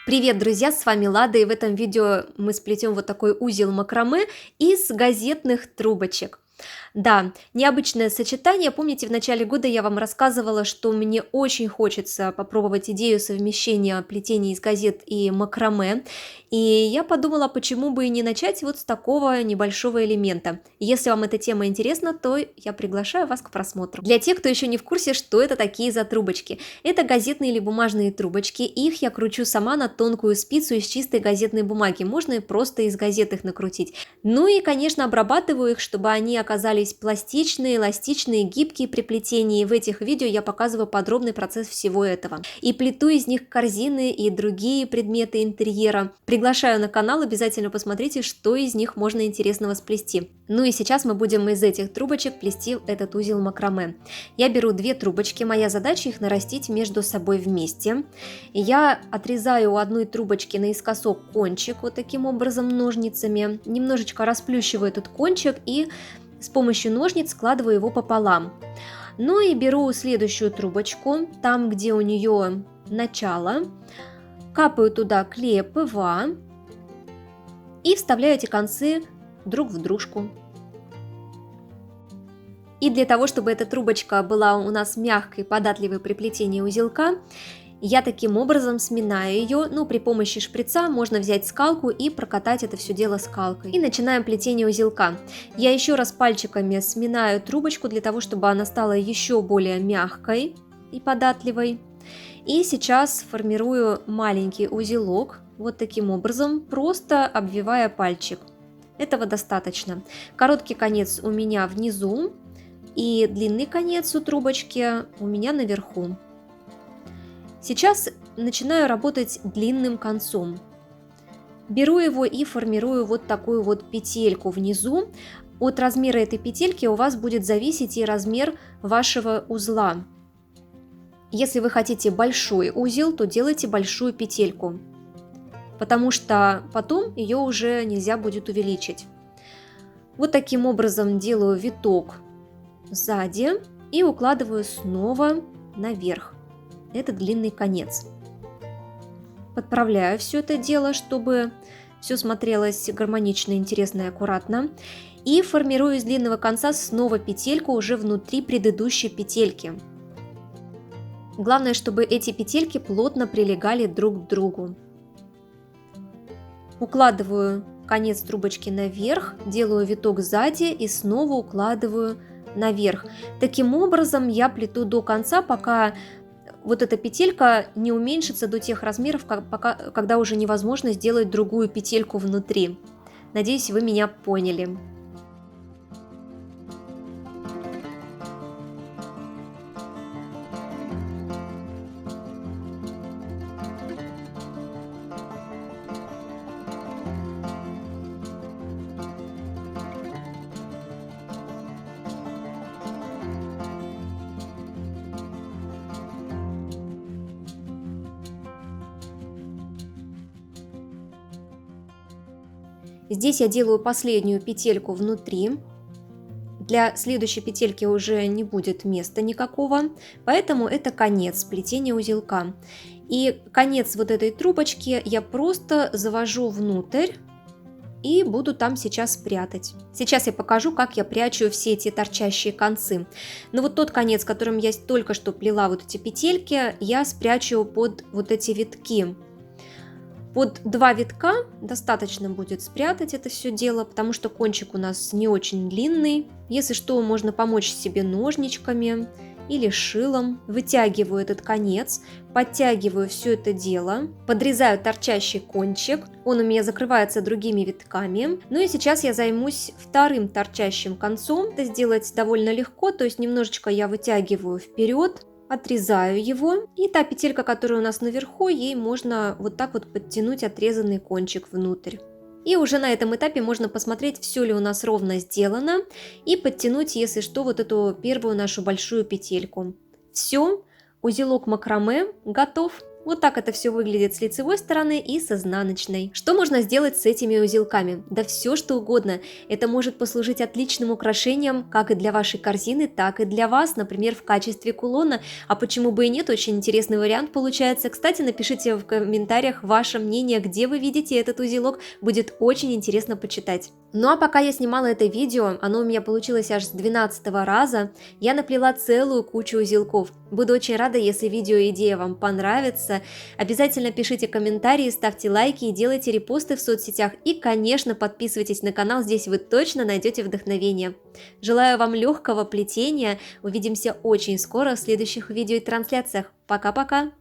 Привет, друзья, с вами Лада, и в этом видео мы сплетем вот такой узел макраме из газетных трубочек. Да, необычное сочетание. Помните, в начале года я вам рассказывала, что мне очень хочется попробовать идею совмещения плетения из газет и макраме. И я подумала, почему бы и не начать вот с такого небольшого элемента. Если вам эта тема интересна, то я приглашаю вас к просмотру. Для тех, кто еще не в курсе, что это такие за трубочки. Это газетные или бумажные трубочки. Их я кручу сама на тонкую спицу из чистой газетной бумаги. Можно и просто из газет их накрутить. Ну и, конечно, обрабатываю их, чтобы они оказались пластичные, эластичные, гибкие при плетении. В этих видео я показываю подробный процесс всего этого. И плету из них корзины и другие предметы интерьера. Приглашаю на канал, обязательно посмотрите, что из них можно интересного сплести. Ну и сейчас мы будем из этих трубочек плести этот узел макраме. Я беру две трубочки, моя задача их нарастить между собой вместе. Я отрезаю у одной трубочки наискосок кончик вот таким образом ножницами. Немножечко расплющиваю этот кончик и с помощью ножниц складываю его пополам. Ну и беру следующую трубочку, там где у нее начало, капаю туда клея ПВА и вставляю эти концы друг в дружку. И для того, чтобы эта трубочка была у нас мягкой, податливой при плетении узелка, я таким образом сминаю ее, при помощи шприца можно взять скалку и прокатать это все дело скалкой. И начинаем плетение узелка. Я еще раз пальчиками сминаю трубочку для того, чтобы она стала еще более мягкой и податливой. И сейчас формирую маленький узелок, вот таким образом, просто обвивая пальчик. Этого достаточно. Короткий конец у меня внизу и длинный конец у трубочки у меня наверху. Сейчас начинаю работать длинным концом. Беру его и формирую вот такую вот петельку внизу. От размера этой петельки у вас будет зависеть и размер вашего узла. Если вы хотите большой узел, то делайте большую петельку, потому что потом ее уже нельзя будет увеличить. Вот таким образом делаю виток сзади и укладываю снова наверх. Это длинный конец. Подправляю все это дело, чтобы все смотрелось гармонично, интересно и аккуратно. И формирую из длинного конца снова петельку уже внутри предыдущей петельки. Главное, чтобы эти петельки плотно прилегали друг к другу. Укладываю конец трубочки наверх, делаю виток сзади и снова укладываю наверх. Таким образом я плету до конца, пока вот эта петелька не уменьшится до тех размеров, когда уже невозможно сделать другую петельку внутри. Надеюсь, вы меня поняли. Здесь я делаю последнюю петельку внутри. Для следующей петельки уже не будет места никакого, поэтому это конец плетения узелка. И конец вот этой трубочки я просто завожу внутрь и буду там сейчас прятать. Сейчас я покажу, как я прячу все эти торчащие концы. Но вот тот конец, которым я только что плела вот эти петельки, я спрячу под вот эти витки. Под 2 витка достаточно будет спрятать это все дело, потому что кончик у нас не очень длинный. Если что, можно помочь себе ножничками или шилом. Вытягиваю этот конец, подтягиваю все это дело, подрезаю торчащий кончик. Он у меня закрывается другими витками. Ну и сейчас я займусь вторым торчащим концом. Это сделать довольно легко, то есть немножечко я вытягиваю вперед. Отрезаю его, и та петелька, которая у нас наверху, ей можно вот так вот подтянуть отрезанный кончик внутрь. И уже на этом этапе можно посмотреть, все ли у нас ровно сделано, и подтянуть, если что, вот эту первую нашу большую петельку. Все, узелок макраме готов. Вот так это все выглядит с лицевой стороны и с изнаночной. Что можно сделать с этими узелками? Да все что угодно. Это может послужить отличным украшением как и для вашей корзины, так и для вас, например, в качестве кулона. А почему бы и нет, очень интересный вариант получается. Кстати, напишите в комментариях ваше мнение, где вы видите этот узелок, будет очень интересно почитать. Ну а пока я снимала это видео, оно у меня получилось аж с 12 раза, я наплела целую кучу узелков. Буду очень рада, если видео и идея вам понравится. Обязательно пишите комментарии, ставьте лайки и делайте репосты в соцсетях. И, конечно, подписывайтесь на канал, здесь вы точно найдете вдохновение. Желаю вам легкого плетения, увидимся очень скоро в следующих видео и трансляциях. Пока-пока!